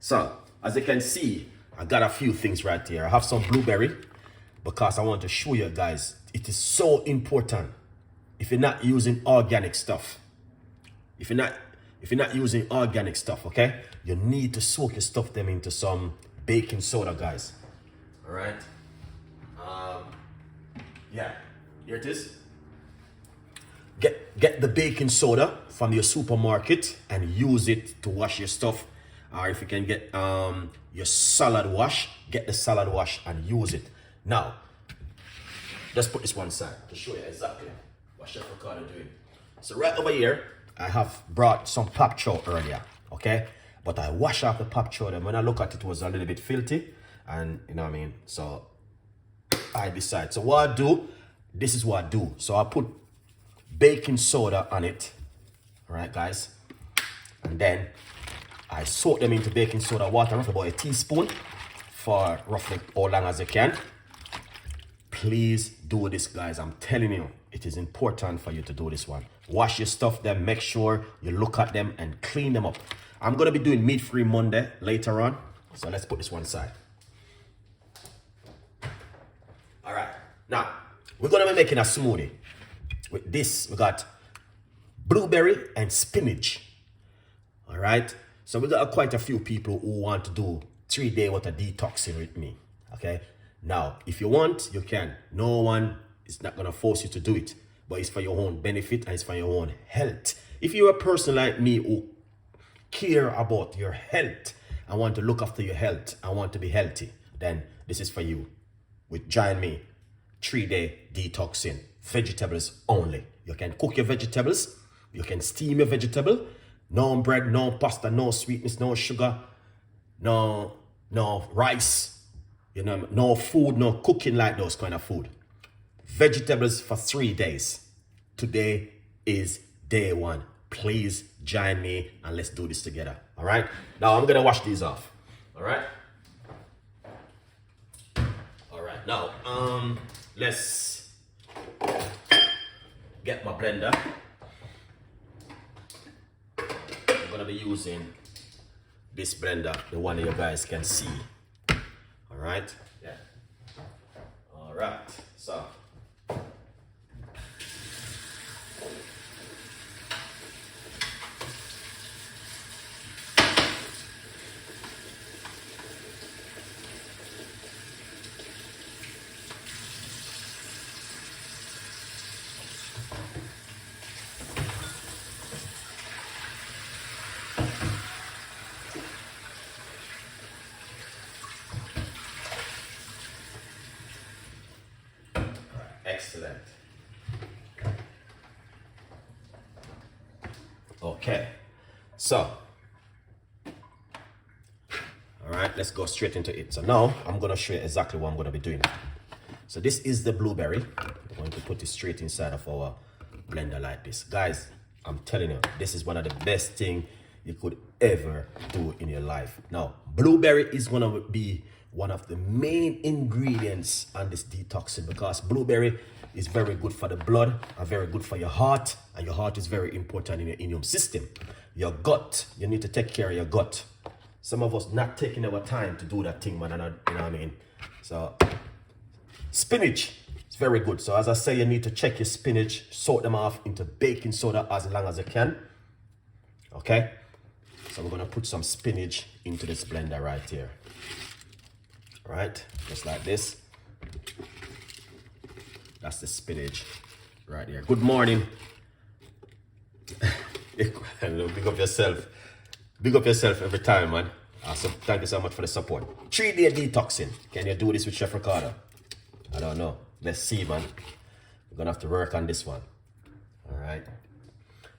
So, as you can see, I got a few things right here. I have some blueberry because I want to show you guys, it is so important if you're not using organic stuff. If you're not using organic stuff, okay? You need to soak your stuff them into some baking soda, guys. All right. Yeah, here it is. Get the baking soda from your supermarket and use it to wash your stuff. Or if you can get your salad wash, get the salad wash and use it. Now, let's put this one side to show you exactly what Chef Ricardo doing. So right over here, I have brought some pop chow earlier, okay? But I wash off the pop chow, and when I look at it, it was a little bit filthy, and you know what I mean? So I decide. So what I do, this is what I do. So I put baking soda on it, all right, guys? And then I soak them into baking soda water, roughly about a teaspoon for roughly how long as you can. Please do this, guys. I'm telling you, it is important for you to do this one. Wash your stuff, then make sure you look at them and clean them up. I'm going to be doing meat-free Monday later on. So let's put this one aside. All right. Now, we're going to be making a smoothie. With this, we got blueberry and spinach. All right. So we got quite a few people who want to do 3-day worth of detoxing with me. Okay. Now, if you want, you can. No one is not going to force you to do it. But it's for your own benefit and it's for your own health. If you're a person like me who care about your health and want to look after your health and want to be healthy, then this is for you. Join me, 3-day detoxing, vegetables only. You can cook your vegetables, you can steam your vegetable, no bread, no pasta, no sweetness, no sugar, no rice, you know, no food, no cooking like those kind of food. Vegetables for 3 days. Today is day 1. Please join me and let's do this together. All right. Now I'm gonna wash these off. All right. All right. Now let's get my blender. I'm gonna be using this blender, the one that you guys can see. All right. Yeah. All right. So. Excellent. Okay, so all right, let's go straight into it. So now I'm gonna show you exactly what I'm gonna be doing. So this is the blueberry. I'm going to put it straight inside of our blender like this. Guys, I'm telling you, this is one of the best things you could ever do in your life. Now, blueberry is gonna be one of the main ingredients on this detoxing because blueberry is very good for the blood and very good for your heart, and your heart is very important in your immune system. Your gut, you need to take care of your gut. Some of us not taking our time to do that thing, man, and you know what I mean? So spinach is very good. So as I say, you need to check your spinach, soak them off into baking soda as long as you can. Okay, so we're gonna put some spinach into this blender right here. Right, just like this. That's the spinach right here. Good morning. Big up yourself. Big up yourself every time, man. Awesome. Thank you so much for the support. 3-day detoxing. Can you do this with Chef Ricardo? I don't know. Let's see, man. We're gonna have to work on this one. All right.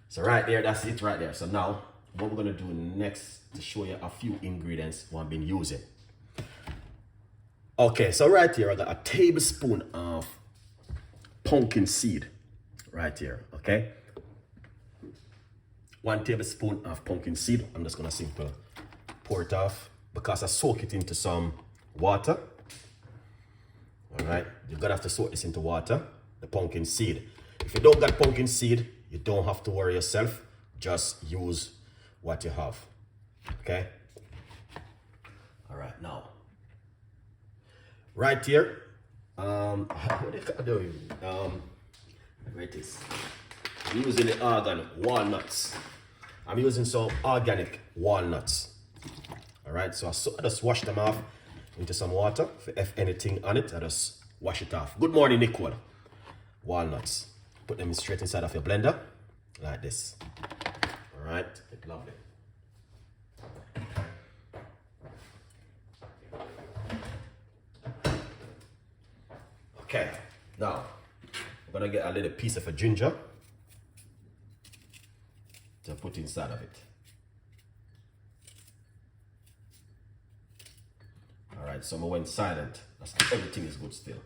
So right there, that's it right there. So now, what we're gonna do next to show you a few ingredients what I've been using. Okay, so right here I got a tablespoon of pumpkin seed right here, okay? 1 tablespoon of pumpkin seed. I'm just gonna simply pour it off because I soak it into some water. All right, you're gonna have to soak this into water, the pumpkin seed. If you don't got pumpkin seed, you don't have to worry yourself. Just use what you have, okay? now. Right here, what they can do? Where it is? I'm using the organic walnuts. I'm using some organic walnuts. All right, so I just wash them off into some water. If anything on it, I just wash it off. Good morning, Nicole. Walnuts. Put them straight inside of your blender, like this. All right, it's lovely. Okay, now we're gonna get a little piece of a ginger to put inside of it. All right, so I went silent. Everything is good still.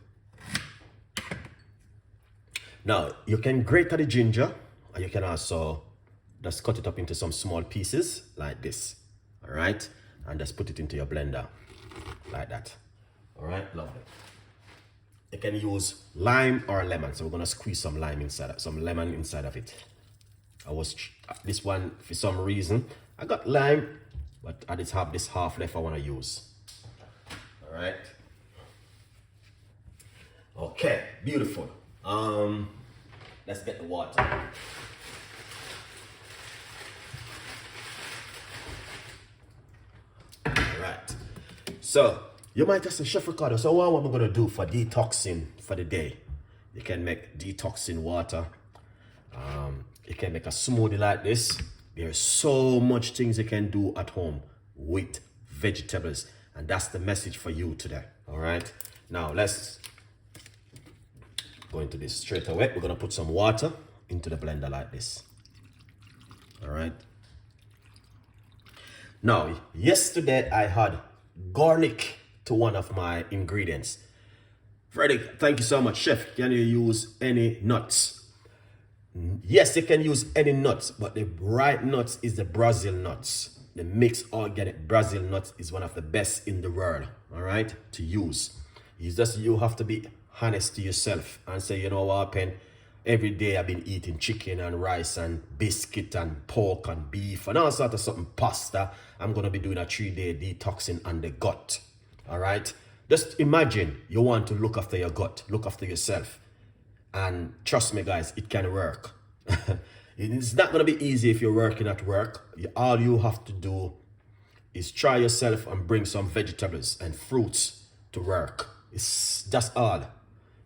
Now you can grate the ginger, or you can also just cut it up into some small pieces like this. All right, and just put it into your blender like that. All right, lovely. You can use lime or lemon, so we're gonna squeeze some lemon inside of it. This one, for some reason I got lime, but I just have this half left I want to use. All right. Okay, beautiful. Let's get the water. All right. So you might just say, Chef Ricardo, so what am I gonna do for detoxing for the day? You can make detoxing water. You can make a smoothie like this. There's so much things you can do at home with vegetables, and that's the message for you today. All right. Now let's go into this straight away. We're gonna put some water into the blender like this. All right. Now, yesterday I had garlic to one of my ingredients. Freddie, thank you so much. Chef, can you use any nuts? Yes, you can use any nuts, but the right nuts is the Brazil nuts. The mixed organic Brazil nuts is one of the best in the world, all right, to use. You have to be honest to yourself and say, you know what, Pen, every day I've been eating chicken and rice and biscuit and pork and beef and all sorts of something, pasta. I'm going to be doing a 3-day detoxing on the gut, all right? Just imagine you want to look after your gut, look after yourself. And trust me, guys, it can work. It's not going to be easy if you're working at work. All you have to do is try yourself and bring some vegetables and fruits to work. That's all.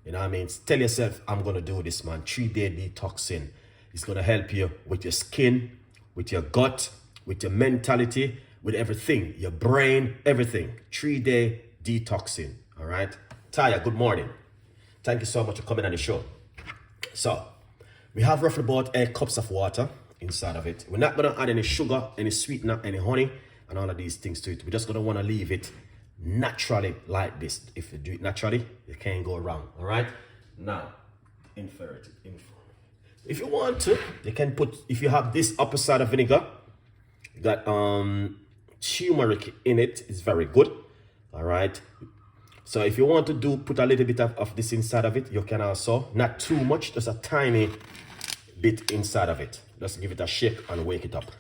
You know what I mean? Tell yourself, I'm going to do this, man. 3-day detoxing. It's going to help you with your skin, with your gut, with your mentality, with everything, your brain, everything. 3-day detoxing. All right? Taya, good morning. Thank you so much for coming on the show. So, we have roughly about 8 cups of water inside of it. We're not going to add any sugar, any sweetener, any honey, and all of these things to it. We're just going to want to leave it naturally like this. If you do it naturally, you can't go wrong. All right? Now, inferiority. If you want to, you can put, if you have this apple cider vinegar, you got turmeric in it. It's very good. All right? So if you want to put a little bit of this inside of it, you can also, not too much, just a tiny bit inside of it. Just give it a shake and wake it up.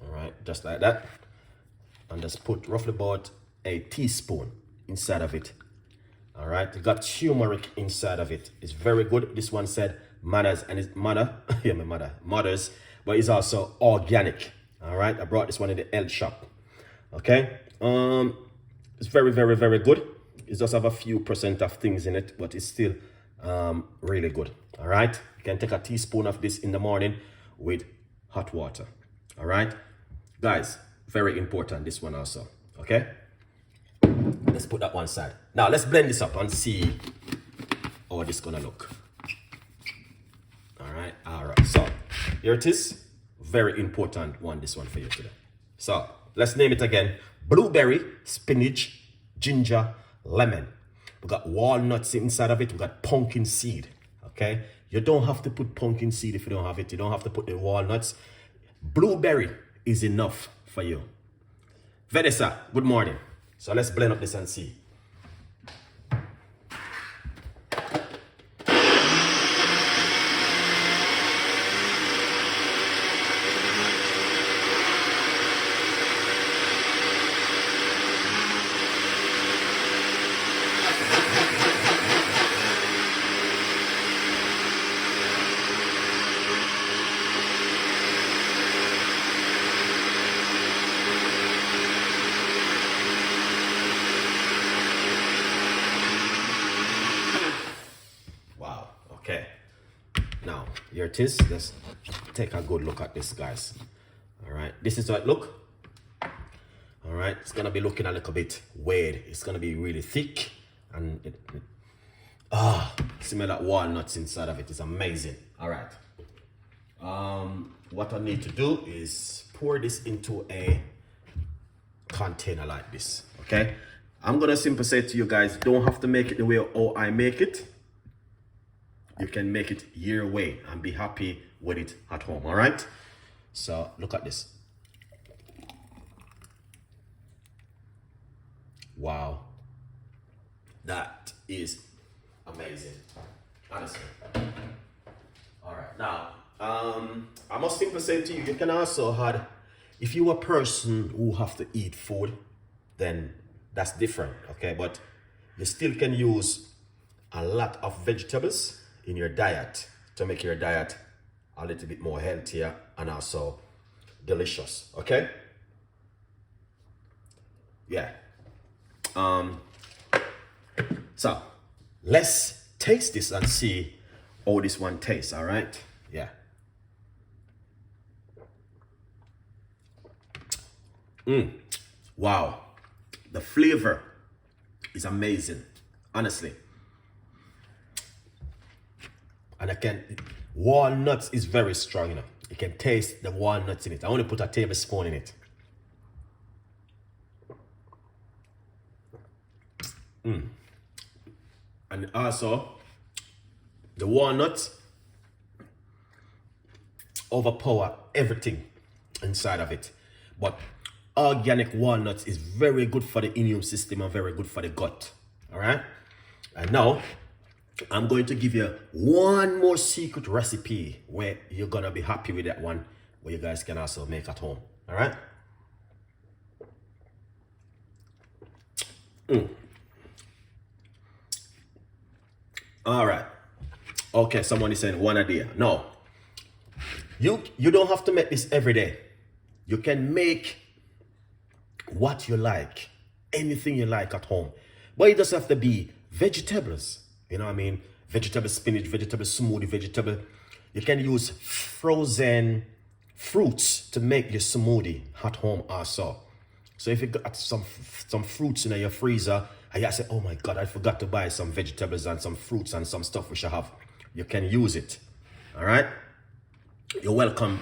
All right, just like that. And just put roughly about a teaspoon inside of it. All right, you got turmeric inside of it. It's very good. This one said mothers, and it's mothers, but it's also organic. All right, I brought this one in the health shop. Okay. It's very, very, very good. It does have a few % of things in it, but it's still really good. All right. You can take a teaspoon of this in the morning with hot water. All right, guys, very important, this one also. Okay, let's put that one side. Now let's blend this up and see how this gonna look. All right, so here it is. Very important one, this one for you today. So let's name it again: blueberry, spinach, ginger, lemon. We got walnuts inside of it. We got pumpkin seed. Okay, you don't have to put pumpkin seed if you don't have it. You don't have to put the walnuts. Blueberry is enough for you. Vanessa, good morning. So let's blend up this and see. it is. Just take a good look at this, guys. All right, this is how it look. All right, it's gonna be looking a little bit weird. It's gonna be really thick, and smell that walnuts inside of it is amazing. All right, what I need to do is pour this into a container like this. Okay, I'm gonna simply say to you guys, don't have to make it the way how I make it. You can make it your way and be happy with it at home. All right, so look at this. Wow, that is amazing, honestly. All right, now I must simply say to you, you can also add, if you're a person who have to eat food, then that's different, okay? But you still can use a lot of vegetables in your diet to make your diet a little bit more healthier and also delicious, okay? Yeah. So let's taste this and see how this one tastes. All right, yeah. Wow, the flavor is amazing, honestly. And walnuts is very strong, you know. You can taste the walnuts in it. I only put a tablespoon in it. And also the walnuts overpower everything inside of it. But organic walnuts is very good for the immune system and very good for the gut. All right, and now I'm going to give you one more secret recipe where you're gonna be happy with that one, where you guys can also make at home. All right. All right. Okay, someone is saying one a day. No, you don't have to make this every day. You can make what you like, anything you like at home, but it doesn't have to be vegetables. You know what I mean? Vegetable spinach, vegetable smoothie, vegetable. You can use frozen fruits to make your smoothie at home also. So if you got some fruits in your freezer, and you say, oh my God, I forgot to buy some vegetables and some fruits and some stuff we should have, you can use it. All right? You're welcome.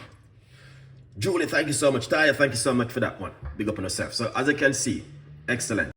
Julie, thank you so much. Taya, thank you so much for that one. Big up on yourself. So as you can see, excellent.